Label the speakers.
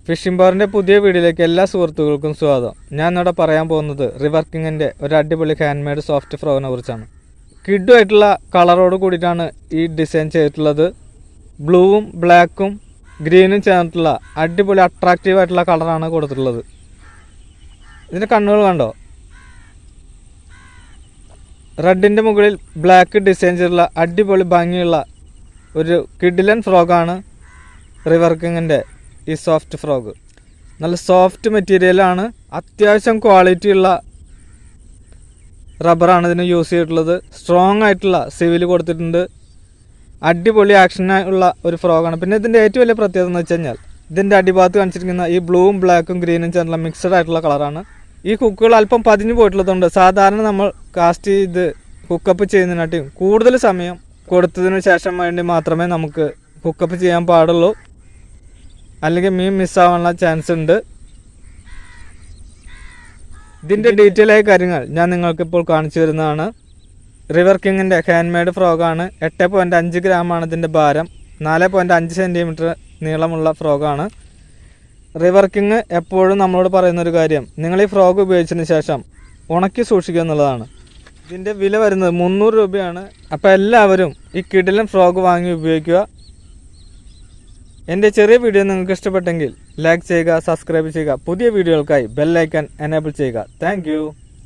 Speaker 1: Phishing ബാറിൻ്റെ പുതിയ വീഡിയോയിലേക്ക് എല്ലാ സുഹൃത്തുക്കൾക്കും സ്വാഗതം. ഞാൻ ഇവിടെ പറയാൻ പോകുന്നത് റിവർ കിങ്ങിൻ്റെ ഒരു അടിപൊളി ഹാൻഡ് മെയ്ഡ് സോഫ്റ്റ് ഫ്രോഗിനെ കുറിച്ചാണ്. കിഡുമായിട്ടുള്ള കളറോട് കൂടിയിട്ടാണ് ഈ ഡിസൈൻ ചെയ്തിട്ടുള്ളത്. ബ്ലൂവും ബ്ലാക്കും ഗ്രീനും ചേർന്നിട്ടുള്ള അടിപൊളി അട്രാക്റ്റീവായിട്ടുള്ള കളറാണ് കൊടുത്തിട്ടുള്ളത്. ഇതിൻ്റെ കണ്ണുകൾ കണ്ടോ? റെഡിൻ്റെ മുകളിൽ ബ്ലാക്ക് ഡിസൈൻ ചെയ്തിട്ടുള്ള അടിപൊളി ഭംഗിയുള്ള ഒരു കിഡിലൻ ഫ്രോഗാണ് റിവർ കിങ്ങിൻ്റെ ഈ സോഫ്റ്റ് ഫ്രോഗ്. നല്ല സോഫ്റ്റ് മെറ്റീരിയലാണ്, അത്യാവശ്യം ക്വാളിറ്റി ഉള്ള റബ്ബറാണ് ഇതിന് യൂസ് ചെയ്തിട്ടുള്ളത്. സ്ട്രോങ് ആയിട്ടുള്ള സിവിൽ കൊടുത്തിട്ടുണ്ട്. അടിപൊളി ആക്ഷനുള്ള ഒരു ഫ്രോഗാണ്. പിന്നെ ഇതിൻ്റെ ഏറ്റവും വലിയ പ്രത്യേകത എന്ന് വെച്ച് കഴിഞ്ഞാൽ ഇതിൻ്റെ അടിഭാഗത്ത് കാണിച്ചിരിക്കുന്ന ഈ ബ്ലൂവും ബ്ലാക്കും ഗ്രീനും ചേർന്നുള്ള മിക്സഡ് ആയിട്ടുള്ള കളറാണ്. ഈ ഹുക്കുകൾ അല്പം പതിഞ്ഞു പോയിട്ടുള്ളതുകൊണ്ട് സാധാരണ നമ്മൾ കാസ്റ്റ് ചെയ്ത് ഹുക്കപ്പ് ചെയ്യുന്നതിനായിട്ടും കൂടുതൽ സമയം കൊടുത്തതിന് ശേഷം വേണ്ടി മാത്രമേ നമുക്ക് ഹുക്കപ്പ് ചെയ്യാൻ പാടുള്ളൂ, അല്ലെങ്കിൽ മീൻ മിസ്സാവാനുള്ള ചാൻസ് ഉണ്ട്. ഇതിൻ്റെ ഡീറ്റെയിൽ ആയ കാര്യങ്ങൾ ഞാൻ നിങ്ങൾക്കിപ്പോൾ കാണിച്ചു തരുന്നതാണ്. റിവർ കിങ്ങിൻ്റെ ഹാൻഡ് മെയ്ഡ് ഫ്രോഗാണ്. 8.5 ഗ്രാമാണ് ഇതിൻ്റെ ഭാരം. 4.5 സെൻറ്റിമീറ്റർ നീളമുള്ള ഫ്രോഗാണ്. റിവർ കിങ് എപ്പോഴും നമ്മളോട് പറയുന്നൊരു കാര്യം, നിങ്ങൾ ഈ ഫ്രോഗ് ഉപയോഗിച്ചതിന് ശേഷം ഉണക്കി സൂക്ഷിക്കുക എന്നുള്ളതാണ്. ഇതിൻ്റെ വില വരുന്നത് 300 രൂപയാണ്. അപ്പോൾ എല്ലാവരും ഈ കിഡിലൻ ഫ്രോഗ് വാങ്ങി ഉപയോഗിക്കുക. എൻ്റെ ചെറിയ വീഡിയോ നിങ്ങൾക്ക് ഇഷ്ടപ്പെട്ടെങ്കിൽ ലൈക്ക് ചെയ്യുക, സബ്സ്ക്രൈബ് ചെയ്യുക. പുതിയ വീഡിയോകൾക്കായി ബെൽ ഐക്കൺ എനേബിൾ ചെയ്യുക. താങ്ക്